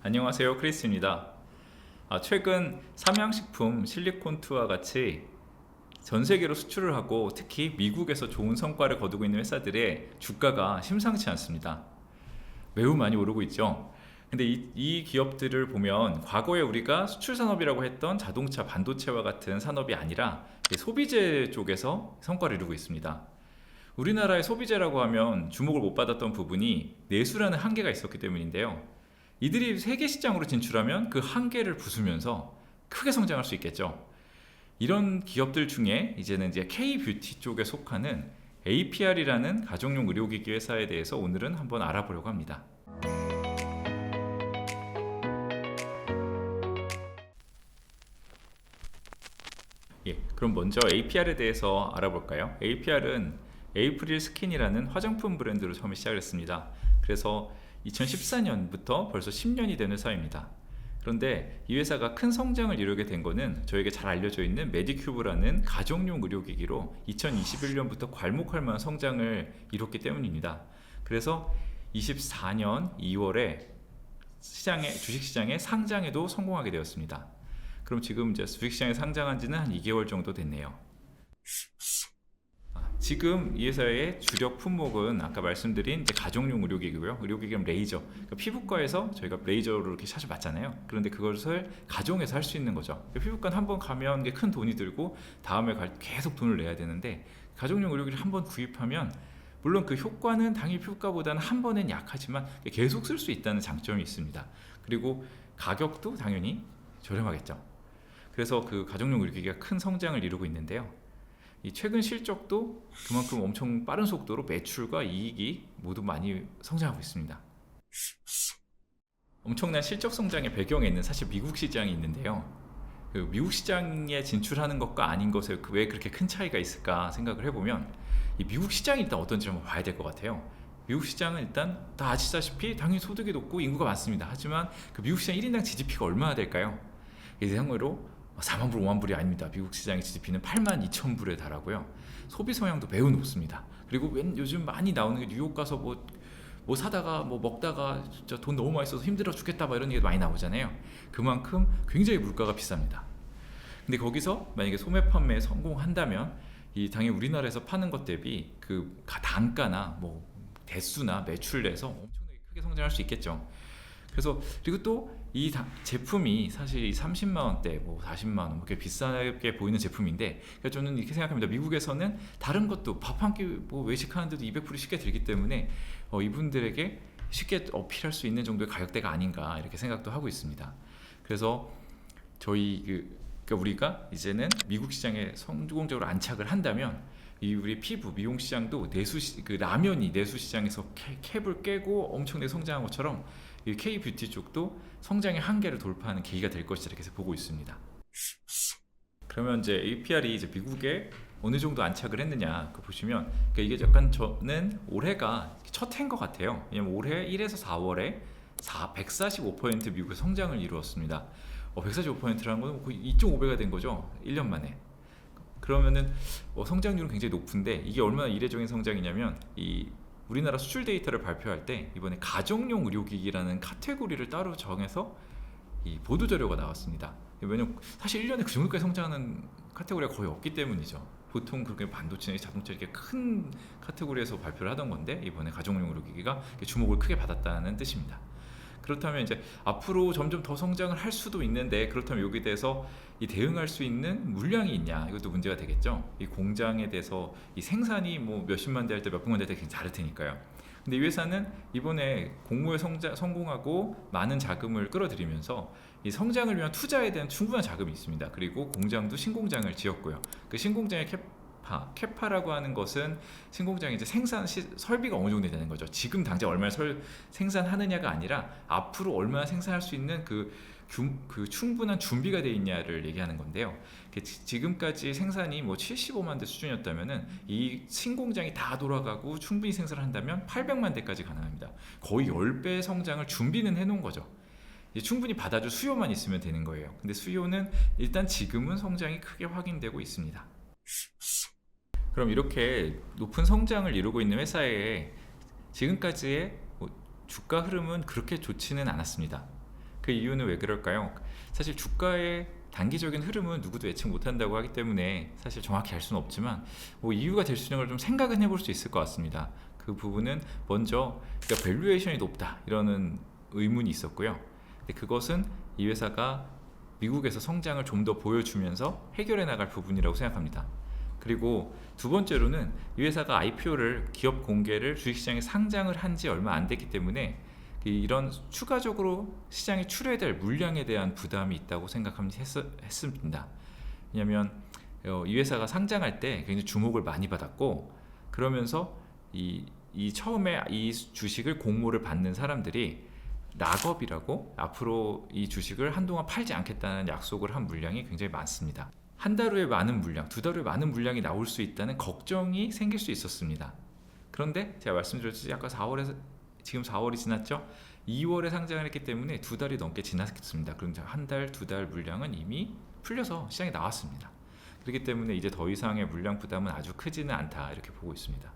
안녕하세요, 크리스입니다. 최근 삼양식품 실리콘투와 같이 전 세계로 수출을 하고 특히 미국에서 좋은 성과를 거두고 있는 회사들의 주가가 심상치 않습니다. 매우 많이 오르고 있죠. 근데 이 기업들을 보면 과거에 우리가 수출 산업이라고 했던 자동차, 반도체와 같은 산업이 아니라 소비재 쪽에서 성과를 이루고 있습니다. 우리나라의 소비재라고 하면 주목을 못 받았던 부분이 내수라는 한계가 있었기 때문인데요. 이들이 세계 시장으로 진출하면 그 한계를 부수면서 크게 성장할 수 있겠죠. 이런 기업들 중에 이제는 이제 K-뷰티 쪽에 속하는 APR이라는 가정용 의료기기 회사에 대해서 오늘은 한번 알아보려고 합니다. 그럼 먼저 APR에 대해서 알아볼까요? APR은 에이프릴 스킨이라는 화장품 브랜드로 처음에 시작을 했습니다. 그래서 2014년부터 벌써 10년이 된 회사입니다. 그런데 이 회사가 큰 성장을 이루게 된 거는 저에게 잘 알려져 있는 메디큐브라는 가정용 의료기기로 2021년부터 괄목할 만한 성장을 이뤘기 때문입니다. 그래서 24년 2월에 주식시장에 상장에도 성공하게 되었습니다. 그럼 지금 이제 주식시장에 상장한 지는 한 2개월 정도 됐네요. 지금 이 회사의 주력 품목은 아까 말씀드린 이제 가정용 의료기기고요. 의료기기는 레이저. 그러니까 피부과에서 저희가 레이저로 이렇게 샷을 맞잖아요. 그런데 그것을 가정에서 할 수 있는 거죠. 그러니까 피부과는 한 번 가면 큰 돈이 들고 다음에 계속 돈을 내야 되는데 가정용 의료기기를 한 번 구입하면 물론 그 효과는 당연히 피부과보다는 한 번엔 약하지만 계속 쓸 수 있다는 장점이 있습니다. 그리고 가격도 당연히 저렴하겠죠. 그래서 그 가정용 의료기기가 큰 성장을 이루고 있는데요. 이 최근 실적도 그만큼 엄청 빠른 속도로 매출과 이익이 모두 많이 성장하고 있습니다. 엄청난 실적 성장의 배경에는 사실 미국 시장이 있는데요. 그 미국 시장에 진출하는 것과 아닌 것에 왜 그렇게 큰 차이가 있을까 생각을 해보면 이 미국 시장이 일단 어떤지 한번 봐야 될 것 같아요. 미국 시장은 일단 다 아시다시피 당연히 소득이 높고 인구가 많습니다. 하지만 그 미국 시장 1인당 GDP가 얼마나 될까요? 예상으로 4만 불, 5만 불이 아닙니다. 미국 시장의 GDP는 8만 2천 불에 달하고요. 소비 성향도 매우 높습니다. 그리고 요즘 많이 나오는 게 뉴욕 가서 뭐 사다가 뭐 먹다가 진짜 돈 너무 많이 써서 힘들어 죽겠다 이런 얘기 많이 나오잖아요. 그만큼 굉장히 물가가 비쌉니다. 근데 거기서 만약에 소매 판매에 성공한다면 이 당연히 우리나라에서 파는 것 대비 그 단가나 뭐 대수나 매출 내서 엄청나게 크게 성장할 수 있겠죠. 그래서 그리고 또 이 제품이 사실 30만 원대, 뭐 40만 원 이렇게 비싸게 보이는 제품인데, 그러니까 저는 이렇게 생각합니다. 미국에서는 다른 것도 밥 한 끼 뭐 외식하는데도 200불이 쉽게 들기 때문에 이분들에게 쉽게 어필할 수 있는 정도의 가격대가 아닌가 이렇게 생각도 하고 있습니다. 그래서 그러니까 우리가 이제는 미국 시장에 성공적으로 안착을 한다면 이 우리 피부 미용 시장도 라면이 내수 시장에서 캡을 깨고 엄청나게 성장한 것처럼 이 K-뷰티 쪽도 성장의 한계를 돌파하는 계기가 될 것이다 이렇게 보고 있습니다. 그러면 이제 APR이 이제 미국에 어느 정도 안착을 했느냐 보시면 그러니까 이게 약간 저는 올해가 첫 해인 것 같아요. 왜냐면 올해 1에서 4월에 145% 미국의 성장을 이루었습니다. 145%라는 건 거의 2.5배가 된 거죠. 1년 만에. 그러면은 성장률은 굉장히 높은데 이게 얼마나 이례적인 성장이냐면 이 우리나라 수출 데이터를 발표할 때 이번에 가정용 의료기기라는 카테고리를 따로 정해서 이 보도 자료가 나왔습니다. 왜냐면 사실 1년에 그 정도까지 성장하는 카테고리가 거의 없기 때문이죠. 보통 그렇게 반도체, 자동차 이렇게 큰 카테고리에서 발표를 하던 건데 이번에 가정용 의료기기가 주목을 크게 받았다는 뜻입니다. 그렇다면 이제 앞으로 점점 더 성장을 할 수도 있는데 그렇다면 여기에 대해서 이 대응할 수 있는 물량이 있냐 이것도 문제가 되겠죠. 이 공장에 대해서 이 생산이 뭐 몇십만 대 할 때 몇백만 대 할 때 굉장히 다를 테니까요. 근데 이 회사는 이번에 공모에 성공하고 많은 자금을 끌어들이면서 이 성장을 위한 투자에 대한 충분한 자금이 있습니다. 그리고 공장도 신공장을 지었고요. 그 신공장의 캐파라고 하는 것은 신공장의 이제 생산 설비가 어느 정도 되는 거죠. 지금 당장 얼마나 생산하느냐가 아니라 앞으로 얼마나 생산할 수 있는 그 충분한 준비가 되어 있냐를 얘기하는 건데요. 지금까지 생산이 뭐 75만 대 수준이었다면은 이 신공장이 다 돌아가고 충분히 생산을 한다면 800만 대까지 가능합니다. 거의 10배 성장을 준비는 해놓은 거죠. 충분히 받아줄 수요만 있으면 되는 거예요. 근데 수요는 일단 지금은 성장이 크게 확인되고 있습니다. 그럼 이렇게 높은 성장을 이루고 있는 회사의 지금까지의 주가 흐름은 그렇게 좋지는 않았습니다. 그 이유는 왜 그럴까요? 사실 주가의 단기적인 흐름은 누구도 예측 못한다고 하기 때문에 사실 정확히 알 수는 없지만 뭐 이유가 될 수 있는 걸 좀 생각은 해볼 수 있을 것 같습니다. 그 부분은 먼저 그러니까 밸류에이션이 높다 이러는 의문이 있었고요. 근데 그것은 이 회사가 미국에서 성장을 좀 더 보여주면서 해결해 나갈 부분이라고 생각합니다. 그리고 두 번째로는 이 회사가 IPO를 기업 공개를 주식시장에 상장을 한 지 얼마 안 됐기 때문에 이런 추가적으로 시장에 출회될 물량에 대한 부담이 있다고 했습니다. 왜냐하면 이 회사가 상장할 때 굉장히 주목을 많이 받았고 그러면서 이 처음에 이 주식을 공모를 받는 사람들이 락업이라고 앞으로 이 주식을 한동안 팔지 않겠다는 약속을 한 물량이 굉장히 많습니다. 한 달 후에 많은 물량, 두 달 후에 많은 물량이 나올 수 있다는 걱정이 생길 수 있었습니다. 그런데 제가 말씀드렸듯이 아까 4월에서 지금 4월이 지났죠? 2월에 상장을 했기 때문에 두 달이 넘게 지났습니다. 그럼 한 달, 두 달 물량은 이미 풀려서 시장에 나왔습니다. 그렇기 때문에 이제 더 이상의 물량 부담은 아주 크지는 않다 이렇게 보고 있습니다.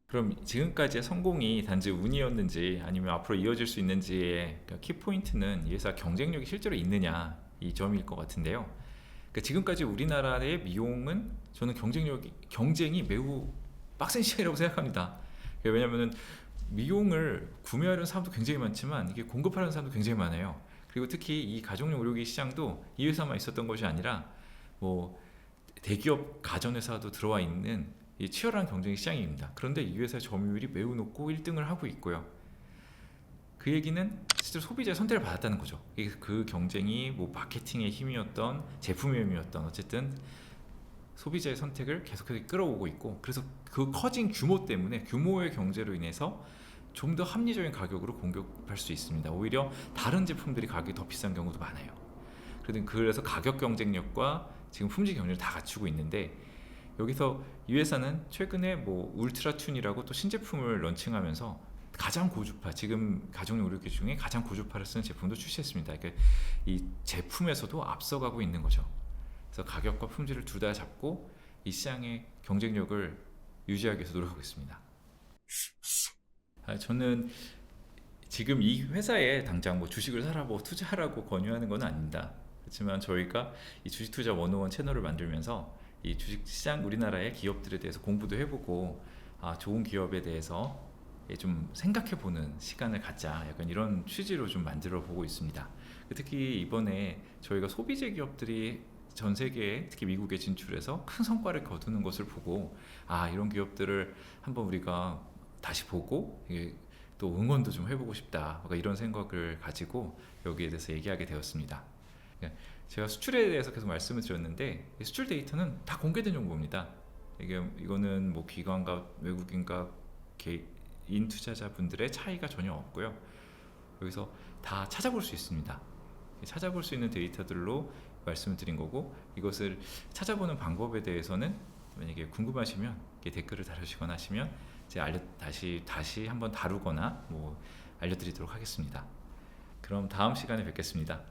그럼 지금까지의 성공이 단지 운이었는지 아니면 앞으로 이어질 수 있는지의 키포인트는 이 회사 경쟁력이 실제로 있느냐 이 점일 것 같은데요. 그러니까 지금까지 우리나라의 미용은 저는 경쟁이 매우 빡센 시장이라고 생각합니다. 왜냐하면 미용을 구매하려는 사람도 굉장히 많지만 이게 공급하려는 사람도 굉장히 많아요. 그리고 특히 이 가정용 의료기 시장도 이 회사만 있었던 것이 아니라 뭐 대기업 가전회사도 들어와 있는 이 치열한 경쟁 시장입니다. 그런데 이 회사의 점유율이 매우 높고 1등을 하고 있고요. 그 얘기는 실제로 소비자의 선택을 받았다는 거죠. 그 경쟁이 뭐 마케팅의 힘이었던 제품의 힘이었던 어쨌든 소비자의 선택을 계속해서 끌어오고 있고 그래서 그 커진 규모 때문에 규모의 경제로 인해서 좀 더 합리적인 가격으로 공급할 수 있습니다. 오히려 다른 제품들이 가격이 더 비싼 경우도 많아요. 그래서 가격 경쟁력과 지금 품질 경쟁을 다 갖추고 있는데 여기서 이 회사는 최근에 뭐 울트라튠이라고 또 신제품을 런칭하면서 가장 고주파 지금 가정용 의료기 중에 가장 고주파를 쓰는 제품도 출시했습니다. 그러니까 이 제품에서도 앞서가고 있는 거죠. 그래서 가격과 품질을 둘 다 잡고 이 시장의 경쟁력을 유지하기 위해서 노력하고 있습니다. 저는 지금 이 회사에 당장 뭐 주식을 사라고 투자하라고 권유하는 건 아닙니다. 그렇지만 저희가 이 주식투자 101 채널을 만들면서 이 주식시장 우리나라의 기업들에 대해서 공부도 해보고 좋은 기업에 대해서 좀 생각해보는 시간을 갖자 약간 이런 취지로 좀 만들어 보고 있습니다. 특히 이번에 저희가 소비재 기업들이 전 세계에 특히 미국에 진출해서 큰 성과를 거두는 것을 보고 이런 기업들을 한번 우리가 다시 보고 또 응원도 좀 해보고 싶다 이런 생각을 가지고 여기에 대해서 얘기하게 되었습니다. 제가 수출에 대해서 계속 말씀을 드렸는데 수출 데이터는 다 공개된 정보입니다. 이거는 뭐 기관과 외국인과 개인 투자자분들의 차이가 전혀 없고요. 여기서 다 찾아볼 수 있습니다. 찾아볼 수 있는 데이터들로 말씀을 드린 거고 이것을 찾아보는 방법에 대해서는 만약에 궁금하시면 댓글을 달아주시거나 하시면 제가 다시 한번 다루거나 뭐 알려드리도록 하겠습니다. 그럼 다음 시간에 뵙겠습니다.